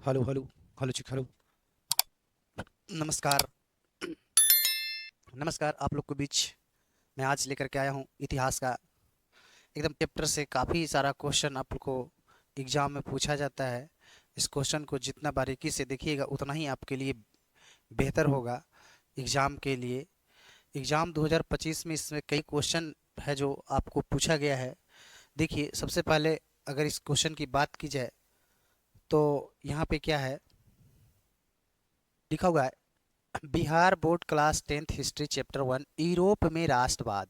Hello hello hello चिक hello. नमस्कार। नमस्कार आप लोग के बीच मैं आज लेकर के आया हूँ इतिहास का एकदम चैप्टर से काफ़ी सारा क्वेश्चन आप लोग को एग्जाम में पूछा जाता है। इस क्वेश्चन को जितना बारीकी से देखिएगा उतना ही आपके लिए बेहतर होगा एग्ज़ाम के लिए। एग्ज़ाम 2025 में इसमें कई क्वेश्चन है जो आपको पूछा गया है। देखिए सबसे पहले अगर इस क्वेश्चन की बात की जाए तो यहाँ पे क्या है लिखा हुआ है। Bihar board class 10th history chapter 1 Europe में राष्ट्रवाद।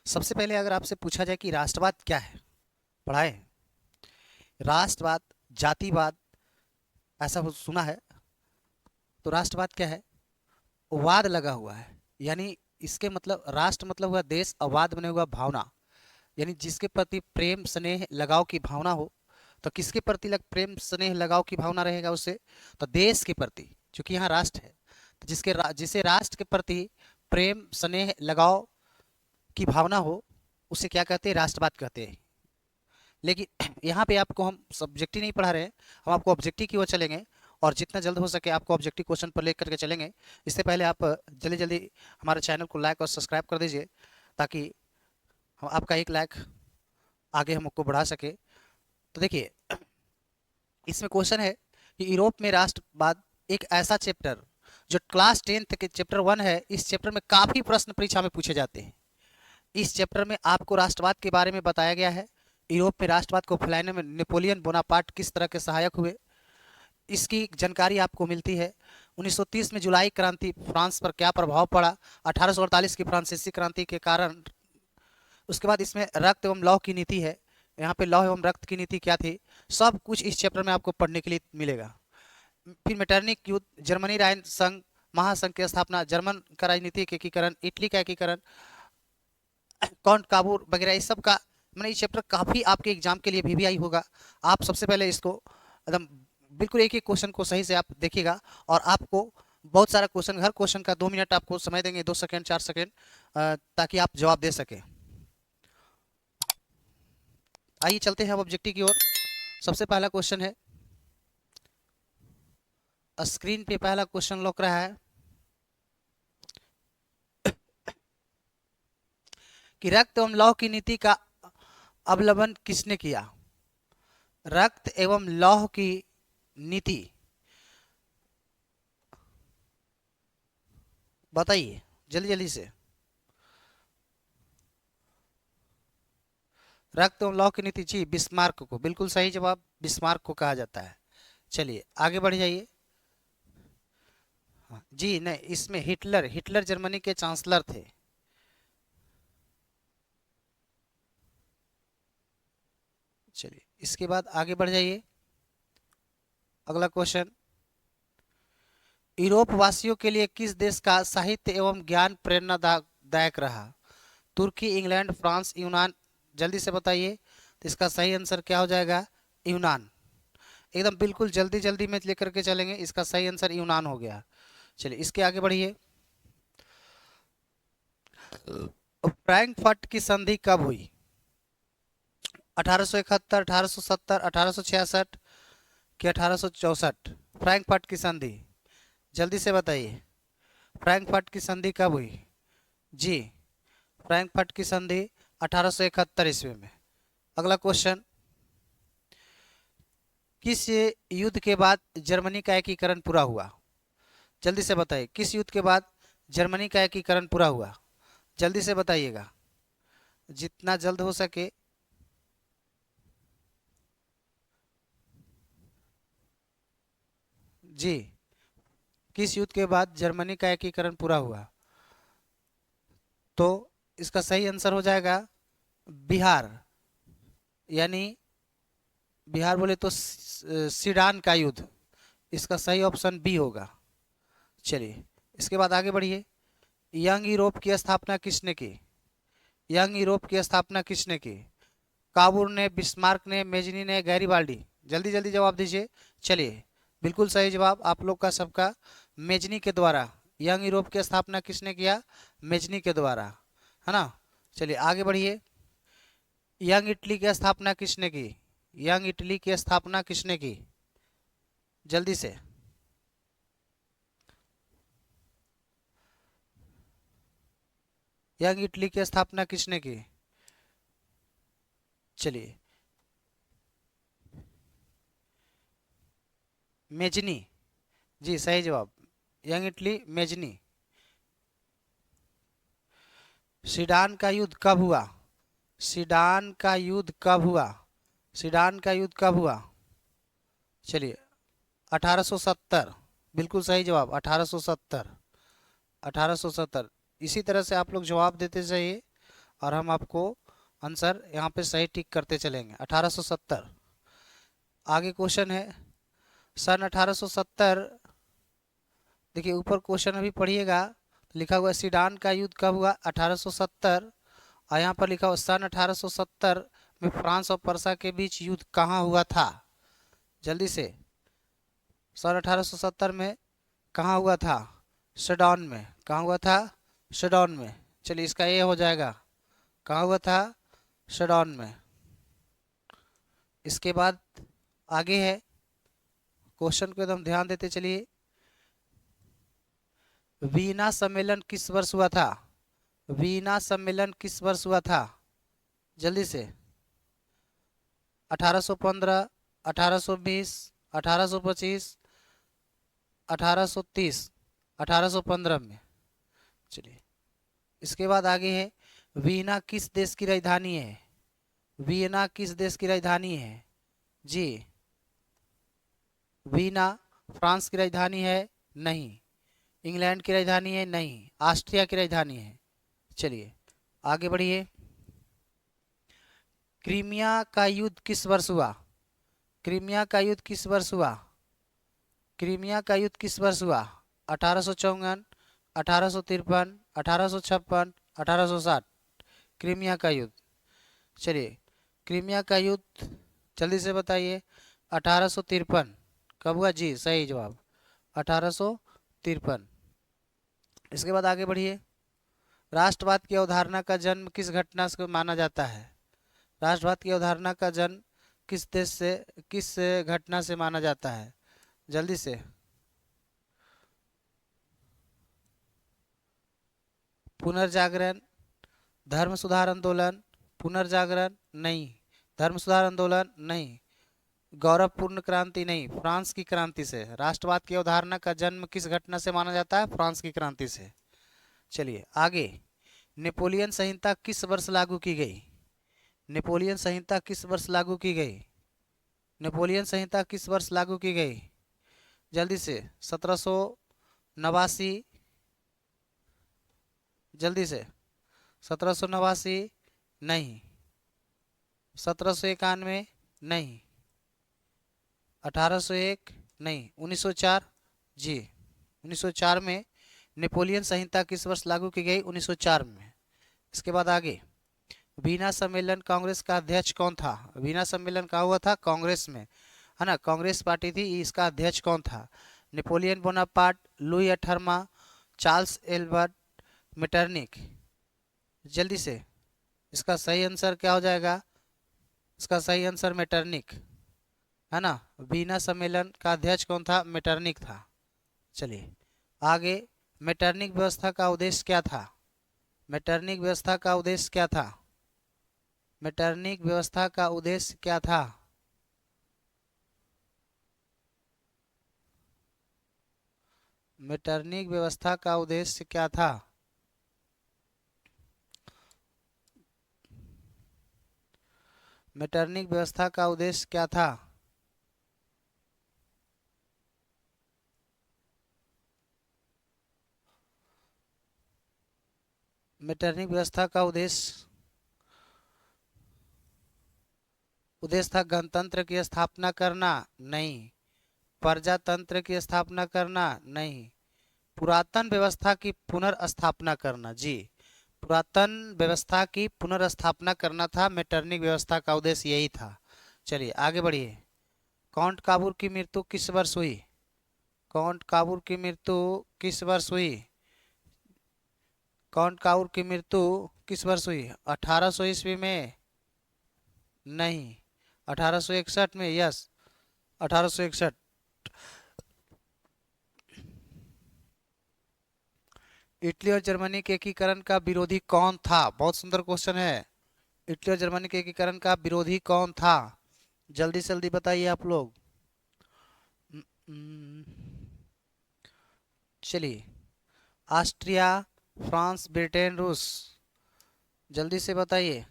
सबसे पहले अगर आपसे पूछा जाए कि राष्ट्रवाद क्या है, पढ़ाए राष्ट्रवाद, जातिवाद, ऐसा सुना है? तो राष्ट्रवाद क्या है? वाद लगा हुआ है, यानी इसके मतलब राष्ट्र मतलब हुआ देश, अवाद बने हुआ भावना, यानी जिसके प्रति प्रेम स्नेह लगाव की भावना हो। तो किसके प्रति प्रेम स्नेह लगाव की भावना रहेगा उससे? तो देश के प्रति, क्योंकि यहाँ राष्ट्र है। तो जिसे राष्ट्र के प्रति प्रेम स्नेह लगाव की भावना हो उसे क्या कहते हैं? राष्ट्रवाद कहते हैं। लेकिन यहाँ पे आपको हम सब्जेक्टिव नहीं पढ़ा रहे हैं, हम आपको ऑब्जेक्टिव की ओर चलेंगे और जितना जल्द हो सके आपको ऑब्जेक्टिव क्वेश्चन पर लेकर के चलेंगे। इससे पहले आप जल्दी जल्दी हमारे चैनल को लाइक और सब्सक्राइब कर दीजिए ताकि हम आपका एक लाइक आगे हमको बढ़ा सके। तो देखिए इसमें क्वेश्चन है कि यूरोप में राष्ट्रवाद एक ऐसा चैप्टर जो क्लास 10th के चैप्टर 1 है। इस चैप्टर में काफ़ी प्रश्न परीक्षा में पूछे जाते हैं। इस चैप्टर में आपको राष्ट्रवाद के बारे में बताया गया है। यूरोप में राष्ट्रवाद को फैलाने में नेपोलियन बोनापार्ट किस तरह के सहायक हुए, इसकी जानकारी आपको मिलती है। 1930 में जुलाई क्रांति फ्रांस पर क्या प्रभाव पड़ा, 1848 की फ्रांसीसी क्रांति के कारण। उसके बाद इसमें रक्त एवं लौह की नीति है। यहाँ पे लौह एवं रक्त की नीति क्या थी, सब कुछ इस चैप्टर में आपको पढ़ने के लिए मिलेगा। फिर मेटरनिक युद्ध, जर्मनी राइन संघ महासंघ की स्थापना, जर्मन का राजनीतिक एकीकरण, इटली का एकीकरण, कौन काबूर वगैरह, इस सब का मैंने ये चैप्टर काफ़ी आपके एग्जाम के लिए भी आई होगा। आप सबसे पहले इसको एकदम बिल्कुल एक एक क्वेश्चन को सही से आप देखिएगा और आपको बहुत सारा क्वेश्चन, हर क्वेश्चन का 2 मिनट आपको समय देंगे, 2 सेकेंड 4 सेकेंड, ताकि आप जवाब दे सकें। आइए चलते हैं अब ऑब्जेक्टिव की ओर। सबसे पहला क्वेश्चन है, स्क्रीन पे पहला क्वेश्चन लौक रहा है कि रक्त एवं लौह की नीति का अवलंबन किसने किया? रक्त एवं लौह की नीति बताइए जल्दी जल्दी से। रक्त एवं लौह की नीति, जी बिस्मार्क को, बिल्कुल सही जवाब, बिस्मार्क को कहा जाता है। चलिए आगे बढ़ जाइए। हाँ, जी नहीं, इसमें हिटलर, हिटलर जर्मनी के चांसलर थे। चलिए इसके बाद आगे बढ़ जाइए। अगला क्वेश्चन, यूरोप वासियों के लिए किस देश का साहित्य एवं ज्ञान प्रेरणादायक रहा? तुर्की, इंग्लैंड, फ्रांस, यूनान, जल्दी से बताइए। तो इसका सही आंसर क्या हो जाएगा? यूनान। एकदम बिल्कुल जल्दी जल्दी में लेकर के चलेंगे, इसका सही आंसर यूनान हो गया। चलिए इसके आगे बढ़िए। फ्रैंकफर्ट की संधि कब हुई? 1871, 1870, 1866 कि 1864? फ्रैंकफर्ट की संधि जल्दी से बताइए। फ्रैंकफर्ट की संधि कब हुई? जी फ्रैंकफर्ट की संधि 1871 ईस्वी में। अगला क्वेश्चन, किस युद्ध के बाद जर्मनी का एकीकरण पूरा हुआ? जल्दी से बताइए, किस युद्ध के बाद जर्मनी का एकीकरण पूरा हुआ? जल्दी से बताइएगा, जितना जल्द हो सके। जी किस युद्ध के बाद जर्मनी का एकीकरण पूरा हुआ? तो इसका सही आंसर हो जाएगा बिहार, यानी बिहार बोले तो सीडान का युद्ध, इसका सही ऑप्शन बी होगा। चलिए इसके बाद आगे बढ़िए। यंग यूरोप की स्थापना किसने की? यंग यूरोप की स्थापना किसने की? काबूर ने, बिस्मार्क ने, मेजनी ने, गैरीबाल्डी? जल्दी जल्दी जवाब दीजिए। चलिए बिल्कुल सही जवाब आप लोग का सबका, मेजनी के द्वारा। यंग यूरोप की स्थापना किसने किया? मेजनी के द्वारा, है ना। चलिए आगे बढ़िए। यंग इटली की स्थापना किसने की? यंग इटली की स्थापना किसने की? जल्दी से। यंग इटली की स्थापना किसने की? चलिए, मेजनी। जी सही जवाब, यंग इटली मेजनी। सीडान का युद्ध कब हुआ? सीडान का युद्ध कब हुआ? सीडान का युद्ध कब हुआ? चलिए, 1870। बिल्कुल सही जवाब, 1870। 1870। इसी तरह से आप लोग जवाब देते जाइए और हम आपको आंसर यहाँ पे सही टिक करते चलेंगे। 1870। आगे क्वेश्चन है सन 1870। देखिए ऊपर क्वेश्चन अभी पढ़िएगा, लिखा हुआ है सीडान का युद्ध कब हुआ? 1870। और यहाँ पर लिखा हुआ सन 1870 में फ्रांस और पर्सा के बीच युद्ध कहाँ हुआ था? जल्दी से, सन 1870 में कहाँ हुआ था? सेडौन में। कहाँ हुआ था? सेडौन में। चलिए इसका ये हो जाएगा, कहाँ हुआ था? सेडौन में। इसके बाद आगे है, क्वेश्चन को एकदम ध्यान देते चलिए। वीना सम्मेलन किस वर्ष हुआ था? वीना सम्मेलन किस वर्ष हुआ था? जल्दी से। 1815, 1820, 1825, 1830, 1815 में। चलिए इसके बाद आगे है, वीना किस देश की राजधानी है? वीना किस देश की राजधानी है? जी, वीना फ्रांस की राजधानी है? नहीं। इंग्लैंड की राजधानी है? नहीं। ऑस्ट्रिया की राजधानी है। चलिए आगे बढ़िए। क्रीमिया का युद्ध किस वर्ष हुआ? क्रीमिया का युद्ध किस वर्ष हुआ? क्रीमिया का युद्ध किस वर्ष हुआ? 1854, 1853, 1856, 1860। क्रीमिया का युद्ध। चलिए, क्रीमिया का युद्ध जल्दी से बताइए। 1853। कब हुआ? जी सही जवाब, 1853। इसके बाद आगे बढ़िए। राष्ट्रवाद की अवधारणा का जन्म किस घटना से माना जाता है? राष्ट्रवाद की अवधारणा का जन्म किस देश से, किस घटना से माना जाता है? जल्दी से। पुनर्जागरण, धर्म सुधार आंदोलन, पुनर्जागरण नहीं, धर्म सुधार आंदोलन नहीं, गौरवपूर्ण क्रांति नहीं, फ्रांस की क्रांति से। राष्ट्रवाद की अवधारणा का जन्म किस घटना से माना जाता है? फ्रांस की क्रांति से। चलिए आगे, नेपोलियन संहिता किस वर्ष लागू की गई? नेपोलियन संहिता किस वर्ष लागू की गई? नेपोलियन संहिता किस वर्ष लागू की गई? जल्दी से। 1789। जल्दी से। 1789 नहीं, 1791 नहीं, 1801 नहीं, 1904। जी 1904 में नेपोलियन संहिता किस वर्ष लागू की गई? 1904 में। इसके बाद आगे, वीना सम्मेलन कांग्रेस का अध्यक्ष कौन था? वीना सम्मेलन कहाँ हुआ था? कांग्रेस में, है ना, कांग्रेस पार्टी थी, इसका अध्यक्ष कौन था? नेपोलियन बोनापार्ट, लुई अठारहवां, चार्ल्स एल्बर्ट, मेटरनिक। जल्दी से, इसका सही आंसर क्या हो जाएगा? इसका सही आंसर मेटरनिक, है ना। वीना सम्मेलन का अध्यक्ष कौन था? मेटरनिक था। चलिए आगे, मेटरनिक व्यवस्था का उद्देश्य क्या था? मेटरनिक व्यवस्था का उद्देश्य क्या था? मेटरनिक व्यवस्था का उद्देश्य क्या था? मेटरनिक व्यवस्था का उद्देश्य क्या था? मेटरनिक व्यवस्था का उद्देश्य क्या था? मेटरनिक व्यवस्था का उद्देश्य था गणतंत्र की स्थापना करना? नहीं। प्रजातंत्र की स्थापना करना? नहीं। पुरातन व्यवस्था की पुनर्स्थापना करना? जी, पुरातन व्यवस्था की पुनर्स्थापना करना था, मेटरनिक व्यवस्था का उद्देश्य यही था। चलिए आगे बढ़िए। काउंट काबूर की मृत्यु किस वर्ष हुई? काउंट काबूर की मृत्यु किस वर्ष हुई? काउंट काबूर की मृत्यु किस वर्ष हुई? 1800 ईस्वी में? नहीं। 1861 में? यस, 1861। इटली और जर्मनी के एकीकरण का विरोधी कौन था? बहुत सुंदर क्वेश्चन है। इटली और जर्मनी के एकीकरण का विरोधी कौन था? जल्दी से जल्दी बताइए आप लोग। हम्म, चलिए, ऑस्ट्रिया, फ्रांस, ब्रिटेन, रूस, जल्दी से बताइए।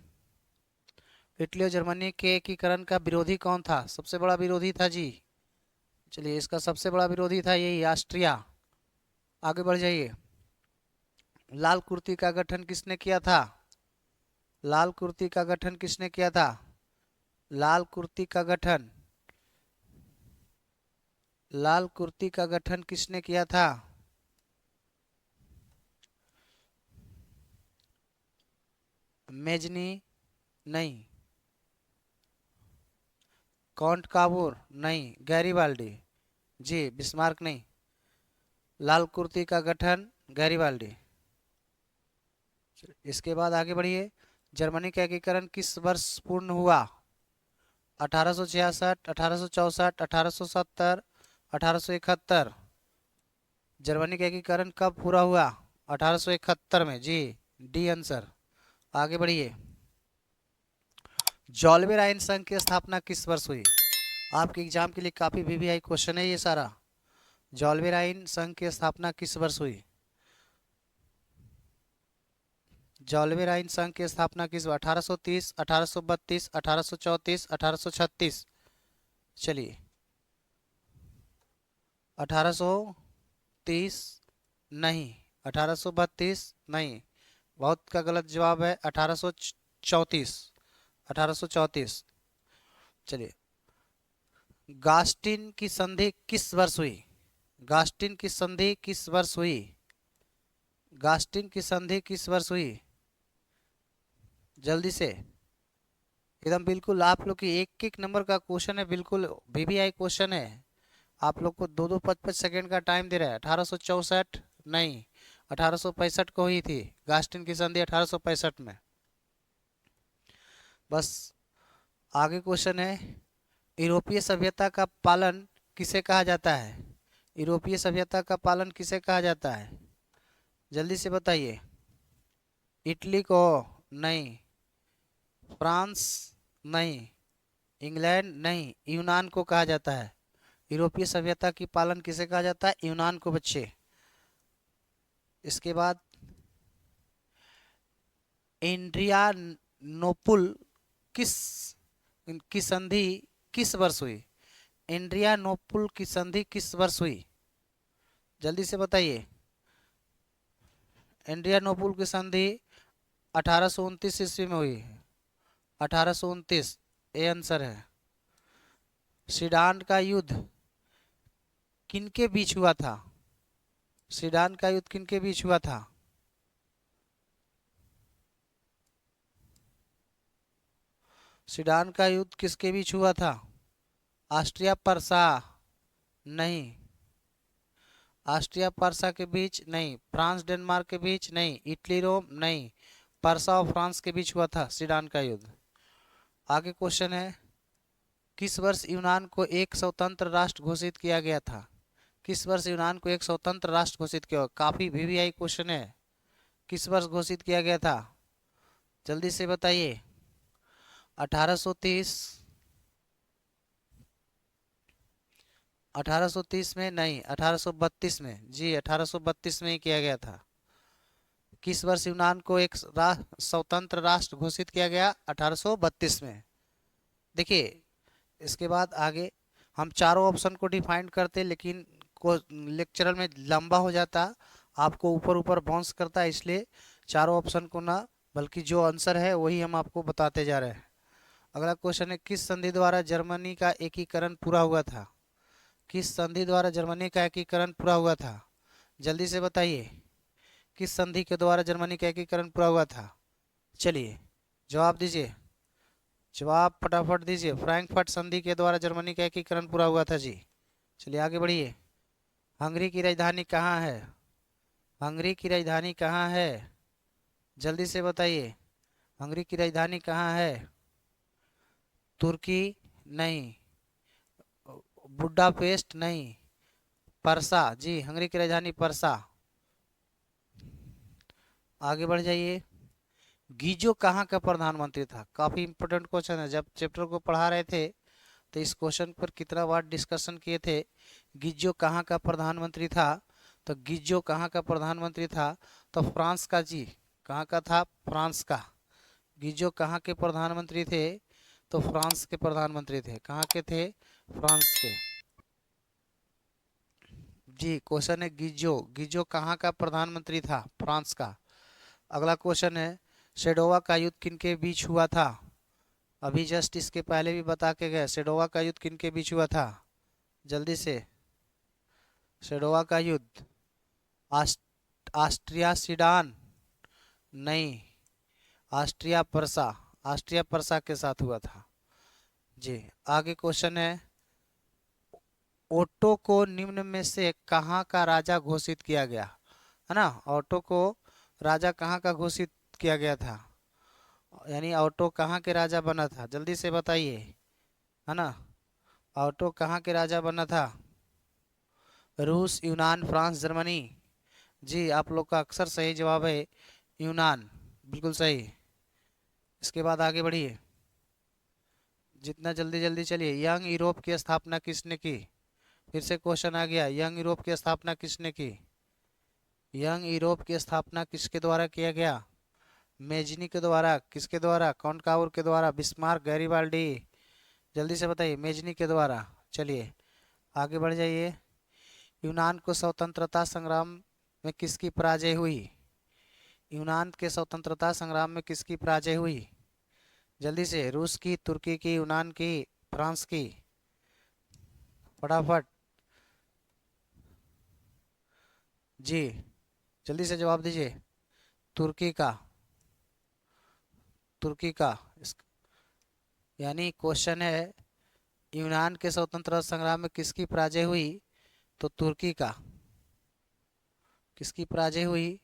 इटली और जर्मनी के एकीकरण का विरोधी कौन था? सबसे बड़ा विरोधी था जी। चलिए, इसका सबसे बड़ा विरोधी था यही ऑस्ट्रिया। आगे बढ़ जाइए। लाल कुर्ती का गठन किसने किया था? लाल कुर्ती का गठन किसने किया था? लाल कुर्ती का गठन, लाल कुर्ती का गठन किसने किया था? मेजनी नहीं, कॉन्ट काबूर नहीं, गैरीबाल्डी जी, बिस्मार्क नहीं। लाल कुर्ती का गठन गैरीबाल्डी। इसके बाद आगे बढ़िए। जर्मनी का एकीकरण किस वर्ष पूर्ण हुआ? 1866, 1864, 1870, 1871। जर्मनी का एकीकरण कब पूरा हुआ? 1871 में जी, डी आंसर। आगे बढ़िए। जॉल्वेर आयन संघ की स्थापना किस वर्ष हुई? आपके एग्जाम के लिए काफी वीवीआई क्वेश्चन है ये सारा। जॉल्वेर आयन संघ की स्थापना किस वर्ष हुई? जॉल्वेर आयन संघ की स्थापना किस? 1830, 1832, 1834, 1836। चलिए, 1830 नहीं, 1832 नहीं, बहुत का गलत जवाब है। 1834, 1834। चलिए, गास्टिन की संधि किस वर्ष हुई? गास्टिन की संधि किस वर्ष हुई? गास्टिन की संधि किस वर्ष हुई? जल्दी से, एकदम बिल्कुल आप लोग की एक एक नंबर का क्वेश्चन है, बिल्कुल वीवीआई क्वेश्चन है। आप लोग को दो दो 5-5 सेकेंड का टाइम दे रहा है। 1864 नहीं, 1865 को हुई थी गास्टिन की संधि, 1865 में। बस, आगे क्वेश्चन है, यूरोपीय सभ्यता का पालन किसे कहा जाता है? यूरोपीय सभ्यता का पालन किसे कहा जाता है? जल्दी से बताइए। इटली को नहीं, फ्रांस नहीं, इंग्लैंड नहीं, यूनान को कहा जाता है। यूरोपीय सभ्यता की पालन किसे कहा जाता है? यूनान को बच्चे। इसके बाद, एड्रियानोपुल किस की संधि किस वर्ष हुई? एड्रियानोपुल की संधि किस वर्ष हुई? जल्दी से बताइए। एड्रियानोपुल की संधि 1829 ईस्वी में हुई है। 1829 ए आंसर है। सीडान का युद्ध किनके बीच हुआ था? सीडान का युद्ध किनके बीच हुआ था? सीडान का युद्ध किसके बीच हुआ था? ऑस्ट्रिया पर्सा नहीं, ऑस्ट्रिया पर्सा के बीच नहीं, फ्रांस डेनमार्क के बीच नहीं, इटली रोम नहीं, पर्सा और फ्रांस के बीच हुआ था सीडान का युद्ध। आगे क्वेश्चन है, किस वर्ष यूनान को एक स्वतंत्र राष्ट्र घोषित किया गया था? किस वर्ष यूनान को एक स्वतंत्र राष्ट्र घोषित किया? काफी वीवीआई क्वेश्चन है। किस वर्ष घोषित किया गया था? जल्दी से बताइए। 1830, 1830 में नहीं, 1832 में जी, 1832 में ही किया गया था। किस वर्ष यूनान को एक स्वतंत्र राष्ट्र घोषित किया गया? 1832 में। देखिए, इसके बाद आगे हम चारों ऑप्शन को डिफाइन करते, लेकिन को लेक्चरल में लंबा हो जाता, आपको ऊपर ऊपर बाउंस करता है, इसलिए चारों ऑप्शन को ना, बल्कि जो आंसर है वही हम आपको बताते जा रहे हैं। अगला क्वेश्चन है, किस संधि द्वारा जर्मनी का एकीकरण पूरा हुआ था? किस संधि द्वारा जर्मनी का एकीकरण पूरा हुआ था? जल्दी से बताइए। किस संधि के द्वारा जर्मनी का एकीकरण पूरा हुआ था? चलिए, जवाब दीजिए, जवाब फटाफट दीजिए। फ्रैंकफर्ट संधि के द्वारा जर्मनी का एकीकरण पूरा हुआ था जी। चलिए आगे बढ़िए। हंगरी की राजधानी कहाँ है? हंगरी की राजधानी कहाँ है? जल्दी से बताइए। हंगरी की राजधानी कहाँ है? तुर्की नहीं, बुडापेस्ट नहीं, परसा जी, हंगरी की राजधानी परसा। आगे बढ़ जाइए। गीजो कहाँ का प्रधानमंत्री था? काफी इंपॉर्टेंट क्वेश्चन है। जब चैप्टर को पढ़ा रहे थे तो इस क्वेश्चन पर कितना बार डिस्कशन किए थे। गीजो कहाँ का प्रधानमंत्री था? तो गीजो कहाँ का प्रधानमंत्री था? तो फ्रांस का जी। कहाँ का था? फ्रांस का। गीजो कहाँ के प्रधानमंत्री थे? तो फ्रांस के प्रधानमंत्री थे। कहाँ के थे? फ्रांस के। जी, क्वेश्चन है गीजो, गीजो कहाँ का प्रधानमंत्री था? फ्रांस का। अगला क्वेश्चन है सेडोवा का युद्ध किनके बीच हुआ था? अभी जस्ट इसके पहले भी बता के गए, सेडोवा का युद्ध किनके बीच हुआ था? जल्दी से। सेडोवा का युद्ध ऑस्ट्रिया सिडान नहीं, ऑस्ट्रिया परसा, ऑस्ट्रिया परसा के साथ हुआ था जी। आगे क्वेश्चन है ओटो को निम्न में से कहाँ का राजा घोषित किया गया? है ना, ओटो को राजा कहाँ का घोषित किया गया था? यानी ओटो कहाँ के राजा बना था? जल्दी से बताइए। है ना, ओटो कहाँ के राजा बना था? रूस, यूनान, फ्रांस, जर्मनी। जी, आप लोग का अक्सर सही जवाब है यूनान, बिल्कुल सही। इसके बाद आगे बढ़िए, जितना जल्दी जल्दी चलिए। यंग यूरोप की स्थापना किसने की? फिर से क्वेश्चन आ गया, यंग यूरोप की स्थापना किसने की? यंग यूरोप की स्थापना किसके द्वारा किया गया? मेजनी के द्वारा। किसके द्वारा? कॉनकावर के द्वारा, बिस्मार्क, गैरीबाल्डी। जल्दी से बताइए, मेजनी के द्वारा। चलिए आगे बढ़ जाइए। यूनान को स्वतंत्रता संग्राम में किसकी पराजय हुई? यूनान के स्वतंत्रता संग्राम में किसकी पराजय हुई? जल्दी से। रूस की, तुर्की की, यूनान की, फ्रांस की? फटाफट जी, जल्दी से जवाब दीजिए। तुर्की का, तुर्की का। यानी क्वेश्चन है यूनान के स्वतंत्रता संग्राम में किसकी पराजय हुई? तो तुर्की का। किसकी पराजय हुई?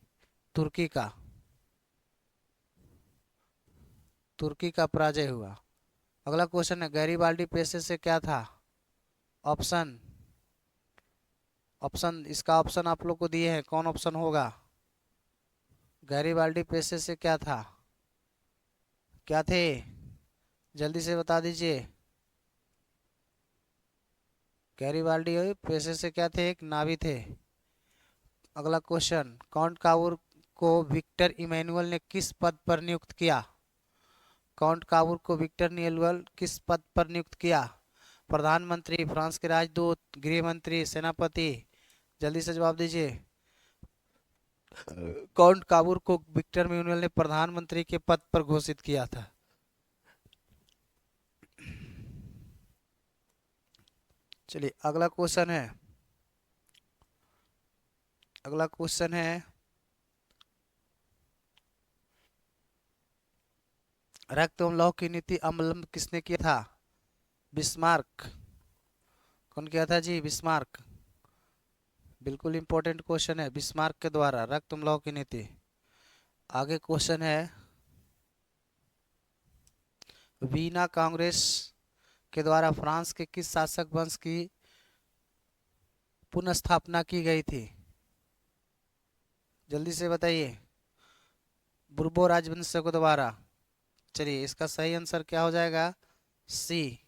तुर्की का। तुर्की का पराजय हुआ। अगला क्वेश्चन है गैरीबाल्डी पेशे से क्या था? ऑप्शन, ऑप्शन, इसका ऑप्शन आप लोग को दिए हैं, कौन ऑप्शन होगा? गैरीबाल्डी पेशे से क्या था? क्या थे? जल्दी से बता दीजिए। गैरीबाल्डी पेशे से क्या थे? एक नावी थे। अगला क्वेश्चन, काउंट कावूर को विक्टर इमैनुअल ने किस पद पर नियुक्त किया? काउंट कावूर को विक्टर इमैनुअल किस पद पर नियुक्त किया? प्रधानमंत्री, फ्रांस के राजदूत, गृह मंत्री, सेनापति? जल्दी से जवाब दीजिए। काउंट कावूर को विक्टर इमैनुअल ने प्रधानमंत्री के पद पर घोषित किया था। चलिए अगला क्वेश्चन है, अगला क्वेश्चन है रक्त एवं लौह की नीति अवलंब किसने किया था? बिस्मार्क। कौन किया था जी? बिस्मार्क। बिल्कुल इंपॉर्टेंट क्वेश्चन है, बिस्मार्क के द्वारा रक्त एवं लौह की नीति। आगे क्वेश्चन है वीना कांग्रेस के द्वारा फ्रांस के किस शासक वंश की पुनः की गई थी? जल्दी से बताइए। बुर्बो राजवंश के द्वारा। चलिए इसका सही आंसर क्या हो जाएगा? सी।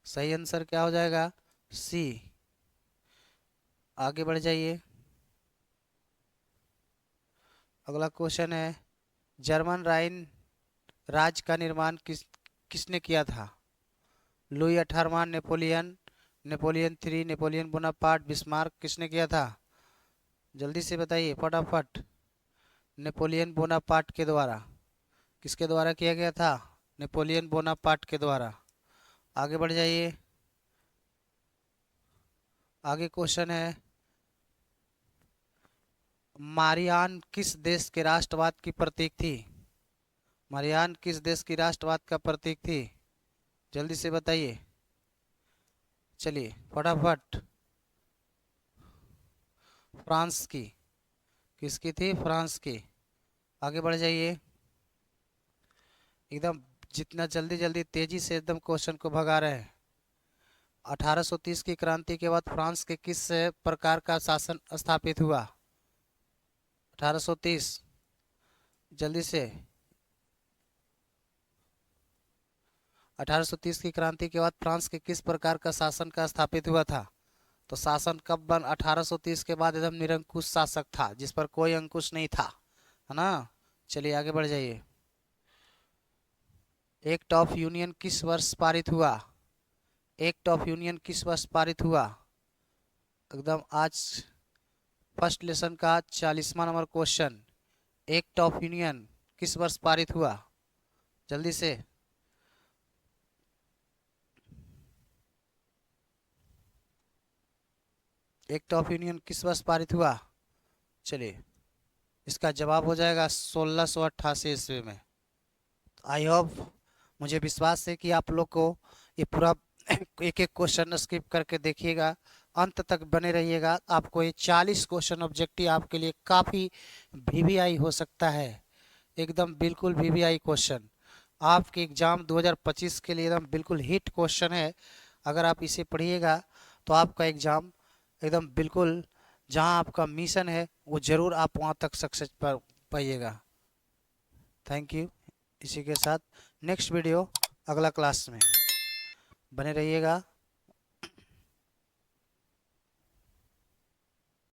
सही आंसर क्या हो जाएगा? सी। आगे बढ़ जाइए। अगला क्वेश्चन है जर्मन राइन राज्य का निर्माण किसने किया था? लुई 18वां, Napoleon, Napoleon three, Napoleon Bonaparte, Bismarck? किसने किया था? जल्दी से बताइए फटाफट। नेपोलियन बोनापार्ट के द्वारा। किसके द्वारा किया गया था? नेपोलियन बोनापार्ट के द्वारा। आगे बढ़ जाइए। आगे क्वेश्चन है मारियान किस देश के राष्ट्रवाद की प्रतीक थी? मारियान किस देश की राष्ट्रवाद का प्रतीक थी? जल्दी से बताइए। चलिए फटाफट। फ्रांस की। किसकी थी? फ्रांस की। आगे बढ़ जाइए। एकदम जितना जल्दी जल्दी तेजी से एकदम क्वेश्चन को भगा रहे हैं। 1830 की क्रांति के बाद फ्रांस के किस प्रकार का शासन स्थापित हुआ? 1830, जल्दी से। 1830 की क्रांति के बाद फ्रांस के किस प्रकार का शासन का स्थापित हुआ था? तो शासन कब बन 1830 के बाद एकदम निरंकुश शासक था, जिस पर कोई अंकुश नहीं था, है ना। चलिए आगे बढ़ जाइए। एक्ट ऑफ यूनियन किस वर्ष पारित हुआ? एक्ट ऑफ यूनियन किस वर्ष पारित हुआ? एकदम आज फर्स्ट लेसन का 40वां number question. Act of union किस वर्ष पारित हुआ? जल्दी से। एक्ट ऑफ यूनियन किस वर्ष पारित हुआ? चलिए, इसका जवाब हो जाएगा 1688 ईस्वी में। आई होप, मुझे विश्वास है कि आप लोग को ये पूरा एक एक क्वेश्चन स्किप करके देखिएगा, अंत तक बने रहिएगा। आपको ये 40 क्वेश्चन ऑब्जेक्टिव आपके लिए काफ़ी वीवीआई हो सकता है, एकदम बिल्कुल वीवीआई क्वेश्चन आपके एग्जाम 2025 के लिए एकदम बिल्कुल हिट क्वेश्चन है। अगर आप इसे पढ़िएगा तो आपका एग्ज़ाम एकदम बिल्कुल जहां आपका मिशन है वो ज़रूर आप वहां तक सक्सेस पाइएगा। Thank you. इसी के साथ नेक्स्ट वीडियो अगला क्लास में बने रहिएगा।